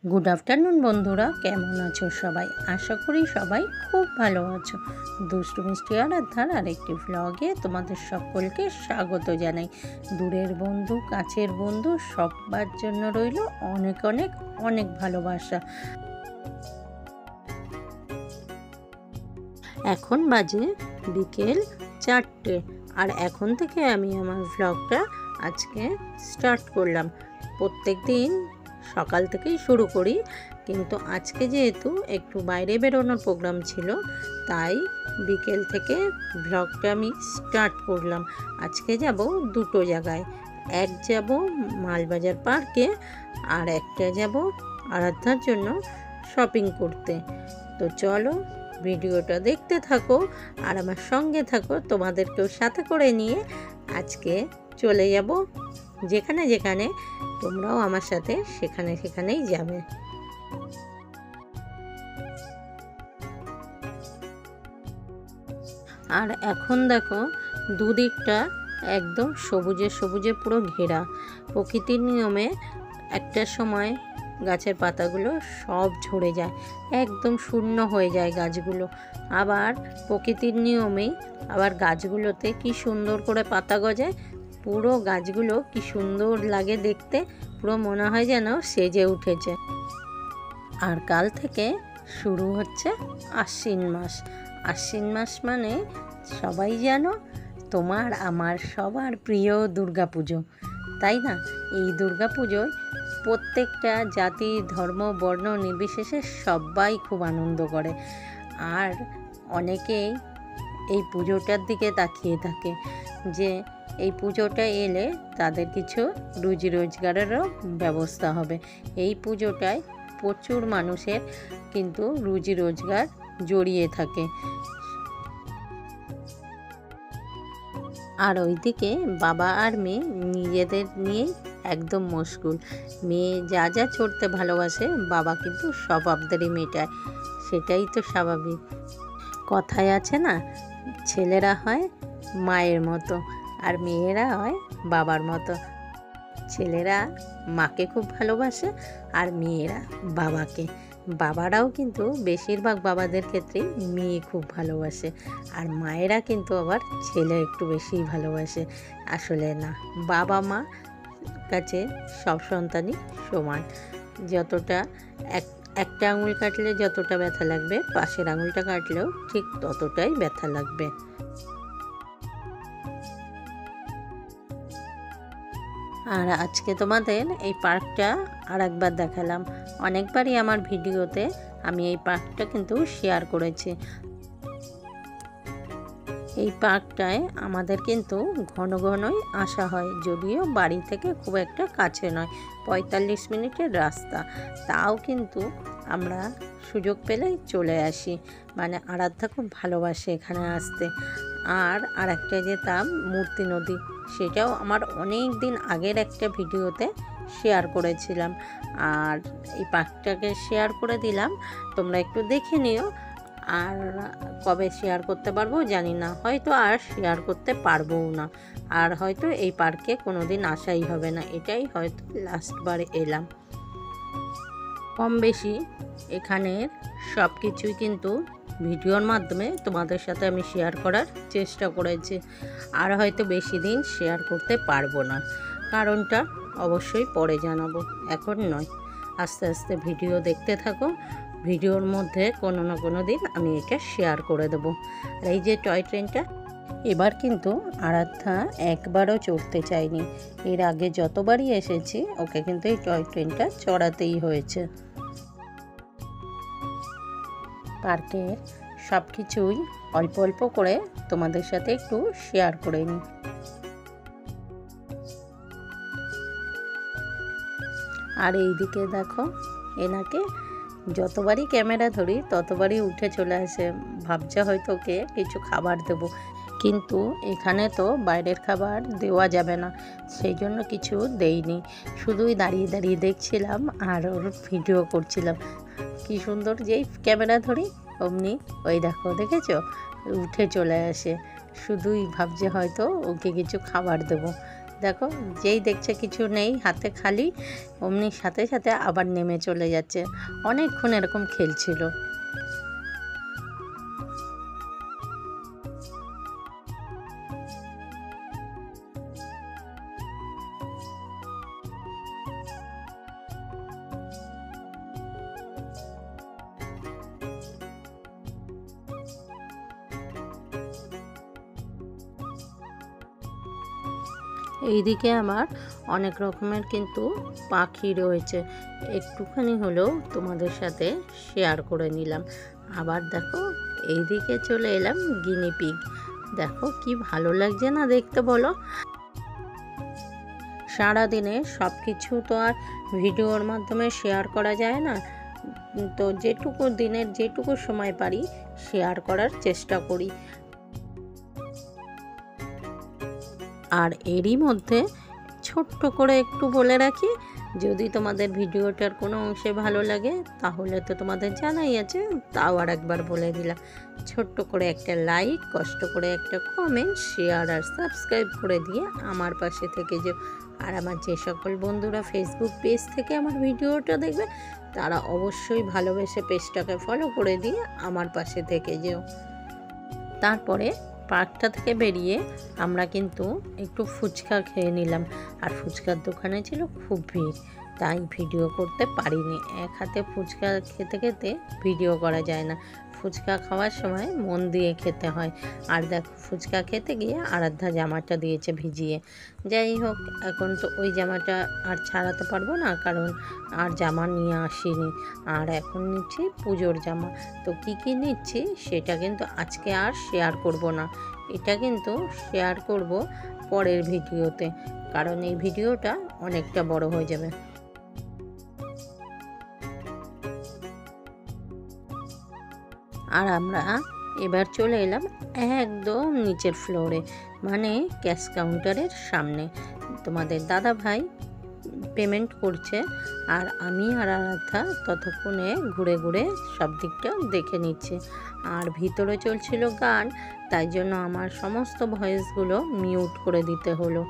Good afternoon বন্ধুরা, কেমন আছো সবাই? আশা করি সবাই খুব ভালো আছো। দুষ্টু মিষ্টি আরাধ্যার আরেকটি ভ্লগে তোমাদের সকলকে স্বাগত জানাই। দূরের বন্ধু, কাছের বন্ধু, সবার জন্য রইল অনেক অনেক অনেক ভালোবাসা। এখন বাজে বিকেল 4টে, আর এখন থেকে আমি আমার ভ্লগটা আজকে স্টার্ট করলাম। প্রত্যেক দিন সকাল থেকেই শুরু করি, কিন্তু আজকে যেহেতু একটু বাইরে বেরোনোর প্রোগ্রাম ছিল, তাই বিকেল থেকে ভ্লগটা আমি স্টার্ট করলাম। আজকে যাব দুটো জায়গায়, এক যাব মালবাজার পার্কে, আর একটা যাব আরাধ্যার জন্য শপিং করতে। তো চলো ভিডিওটা দেখতে থাকো আর আমার সঙ্গে থাকো, তোমাদেরকেও সাথে করে নিয়ে আজকে চলে যাব যেখানে যেখানে, তোমরাও আমার সাথে সেখানে সেখানেই যাবে। আর এখন দেখো দুদিকটা একদম সবুজে সবুজে পুরো ঘেরা। প্রকৃতির নিয়মে একটা সময় গাছের পাতাগুলো সব ঝরে যায়, একদম শূন্য হয়ে যায় গাছগুলো। আবার প্রকৃতির নিয়মেই আবার গাছগুলোতে কি সুন্দর করে পাতা গজায়, পুরো গাছগুলো কি সুন্দর লাগে দেখতে, পুরো মনে হয় যেন সেজে উঠেছে। আর কাল থেকে শুরু হচ্ছে আশ্বিন মাস। আশ্বিন মাস মানে সবাই জানো তোমার আমার সবার প্রিয় দুর্গাপুজো, তাই না? এই দুর্গাপুজোয় প্রত্যেকটা জাতি ধর্ম বর্ণ নির্বিশেষে সবাই খুব আনন্দ করে। আর অনেকেই এই পুজোটার দিকে তাকিয়ে থাকে যে এই পুজোটা এলে তাদের কিছু রুজি রোজগারেরও ব্যবস্থা হবে। এই পুজোটায় প্রচুর মানুষের কিন্তু রুজি রোজগার জড়িয়ে থাকে। আর ওইদিকে বাবা আর মেয়ে নিজেদের নিয়েই একদম মশগুল। মেয়ে যা যা চড়তে ভালোবাসে, বাবা কিন্তু সব আবদারই মেটায়, সেটাই তো স্বাভাবিক। কথায় আছে না, ছেলেরা হয় মায়ের মতো আর মেয়েরা হয় বাবার মতো। ছেলেরা মাকে খুব ভালোবাসে আর মেয়েরা বাবাকে। বাবারাও কিন্তু বেশিরভাগ বাবাদের ক্ষেত্রেই মেয়ে খুব ভালোবাসে, আর মায়েরা কিন্তু আবার ছেলে একটু বেশিই ভালোবাসে। আসলে না, বাবা মা কাছে সব সন্তানই সমান। যতটা একটা আঙুল কাটলে যতটা ব্যথা লাগবে, পাশের আঙুলটা কাটলেও ঠিক ততটাই ব্যথা লাগবে। আর আজকে তোমাদের এই পার্কটা আর একবার দেখালাম। অনেকবারই আমার ভিডিওতে আমি এই পার্কটা কিন্তু শেয়ার করেছি। এই পার্কটায় আমাদের কিন্তু ঘন ঘনই আসা হয়, যদিও বাড়ি থেকে খুব একটা কাছে নয়, 45 মিনিটের রাস্তা। তাও কিন্তু আমরা সুযোগ পেলেই চলে আসি, মানে আরাধ্যা খুব ভালোবাসে এখানে আসতে। আর একটা যেতাম মূর্তি নদী, সেটাও আমার অনেক দিন আগের একটা ভিডিওতে শেয়ার করেছিলাম, আর এই পার্কটাকে শেয়ার করে দিলাম, তোমরা একটু দেখে নিও। আর কবে শেয়ার করতে পারবো জানি না, হয়তো আর শেয়ার করতে পারবোও না, আর হয়তো এই পার্কে কোনো দিন আসাই হবে না, এটাই হয়তো লাস্টবার এলাম। কম বেশি এখানের সব কিছুই কিন্তু ভিডিওর মাধ্যমে তোমাদের সাথে আমি শেয়ার করার চেষ্টা করেছি। আর হয়তো বেশি দিন শেয়ার করতে পারবো না, কারণটা অবশ্যই পরে জানাবো, এখন নয়। আস্তে আস্তে ভিডিও দেখতে থাকো, ভিডিওর মধ্যে কোনো না কোনো দিন আমি এটা শেয়ার করে দেবো। আর এই যে টয় ট্রেনটা, এবার কিন্তু আরাধ্যা একবারও চড়তে চায়নি। এর আগে যতবারই এসেছি ওকে কিন্তু এই টয় ট্রেনটা চড়াতেই হয়েছে। পার্কের সব কিছুই অল্প অল্প করে তোমাদের সাথে একটু শেয়ার করে নিই। আর এইদিকে দেখো, এনাকে যতবারই ক্যামেরা ধরি ততবারই উঠে চলে আসে, ভাবছে হয়তো ওকে কিছু খাবার দেবো, কিন্তু এখানে তো বাইরের খাবার দেওয়া যাবে না, সেই জন্য কিছু দেইনি। শুধুই দাঁড়িয়ে দাঁড়িয়ে দেখছিলাম আর ওর ভিডিও করছিলাম। কি সুন্দর, যেই ক্যামেরা ধরি অমনি ওই দেখো, দেখেছো, উঠে চলে আসে। শুধুই ভাবছে হয়তো ওকে কিছু খাবার দেবো, দেখো যেই দেখছে কিছু নেই, হাতে খালি, অমনি সাথে সাথে আবার নেমে চলে যাচ্ছে। অনেকক্ষণ এরকম খেলছিল। এইদিকে আমার অনেক রকমের কিন্তু পাখি রয়েছে, একটুখানি হলেও তোমাদের সাথে শেয়ার করে নিলাম। আবার দেখো এইদিকে চলে এলাম গিনিপিগ। দেখো কি ভালো লাগছে না দেখতে বলো। সারাদিনে সব কিছু তো আর ভিডিওর মাধ্যমে শেয়ার করা যায় না, তো যেটুকু দিনের যেটুকু সময় পারি শেয়ার করার চেষ্টা করি। আর এরই মধ্যে ছোট্ট করে একটু বলে রাখি, যদি তোমাদের ভিডিওটার কোনো অংশে ভালো লাগে তাহলে তো তোমাদের জানাই আছে, তাও আর একবার বলে দিলাম, ছোট্ট করে একটা লাইক, কষ্ট করে একটা কমেন্ট, শেয়ার আর সাবস্ক্রাইব করে দিয়ে আমার পাশে থেকে যেও। আর আমার যে সকল বন্ধুরা ফেসবুক পেজ থেকে আমার ভিডিওটা দেখবে তারা অবশ্যই ভালোবেসে পেজটাকে ফলো করে দিয়ে আমার পাশে থেকে যেও। তারপরে পার্কটা থেকে বেরিয়ে আমরা কিন্তু একটু ফুচকা খেয়ে নিলাম। আর ফুচকার দোকানে ছিল খুব ভিড়, তাই ভিডিও করতে পারিনি। এক হাতে ফুচকা খেতে খেতে ভিডিও করা যায় না, ফুচকা খাওয়ার সময় মন দিয়ে খেতে হয়। আর দেখো ফুচকা খেতে গিয়ে আরাধ্যা জামাটা দিয়েছে ভিজিয়ে। যাই হোক, এখন তো ওই জামাটা আর ছাড়াতে পারবো না, কারণ আর জামা নিয়ে আসিনি। আর এখন নিচ্ছি পুজোর জামা। তো কি কি নিচ্ছি সেটা কিন্তু আজকে আর শেয়ার করব না, এটা কিন্তু শেয়ার করব পরের ভিডিওতে, কারণ এই ভিডিওটা অনেকটা বড় হয়ে যাবে। আর আমরা এবার চলে এলাম একদম নিচের ফ্লোরে, মানে ক্যাশ কাউন্টারের সামনে। তোমাদের দাদা ভাই পেমেন্ট করছে, আর আমি আর আরাধ্যা ততক্ষণে ঘুরে ঘুরে সব দিকটা দেখে নিচ্ছি। আর ভিতরে চলছিল গান, তাই জন্য আমার সমস্ত ভয়েসগুলো মিউট করে দিতে হলো।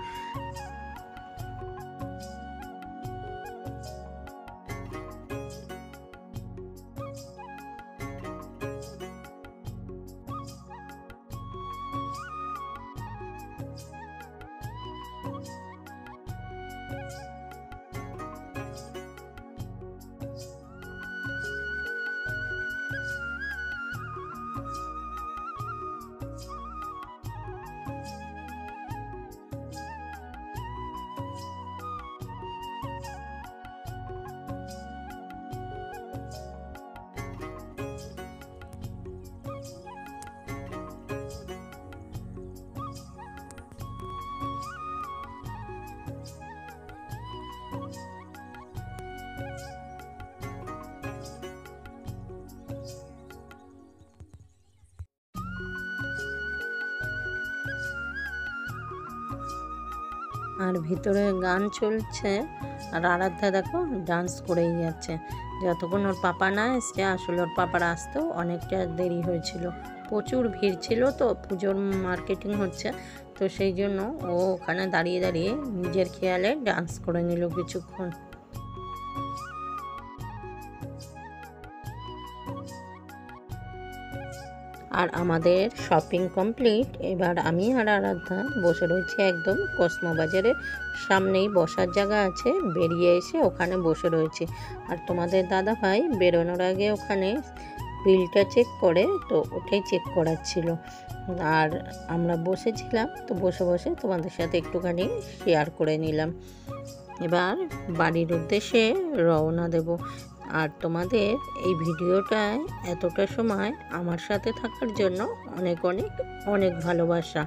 আর ভিতরে গান চলছে, আর আরাধ্যা দেখো ডান্স করেই যাচ্ছে। যতক্ষণ ওর পাপা না এসছে, আসলে ওর পাপার আসতেও অনেকটা দেরি হয়েছিল, প্রচুর ভিড় ছিল, তো পুজোর মার্কেটিং হচ্ছে, তো সেই জন্য ও ওখানে দাঁড়িয়ে দাঁড়িয়ে নিজের খেয়ালে ডান্স করে নিল কিছুক্ষণ। আর আমাদের শপিং কমপ্লিট। এবার আমি আর আরাধ্যা বসে রয়েছি একদম কসমো বাজারের সামনেই বসার জায়গা আছে, বেরিয়ে এসে ওখানে বসে রয়েছি। আর তোমাদের দাদা ভাই বেরোনোর আগে ওখানে বিলটা চেক করে, তো ওটাই চেক করাচ্ছিল। আর আমরা বসেছিলাম, তো বসে বসে তোমাদের সাথে একটুখানি শেয়ার করে নিলাম। এবার বাড়ির উদ্দেশ্যে রওনা দেব। আর তোমাদের এই ভিডিওটায় এতটা সময় আমার সাথে থাকার জন্য অনেক অনেক অনেক ভালোবাসা।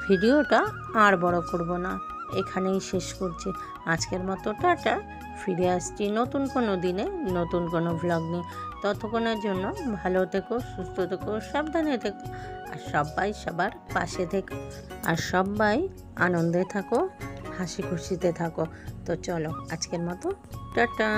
ভিডিওটা আর বড় করব না, এখানেই শেষ করছি। আজকের মতো টাটা, ফিরে আসছি নতুন কোনো দিনে নতুন কোনো ভ্লগ নিয়ে। ততক্ষণের জন্য ভালো থেকো, সুস্থ থেকো, সাবধানে থেকো, আর সবাই সবার পাশে থেকো, আর সবাই আনন্দে থাকো, হাসি খুশিতে থাকো। তো চলো আজকের মতো টাটা।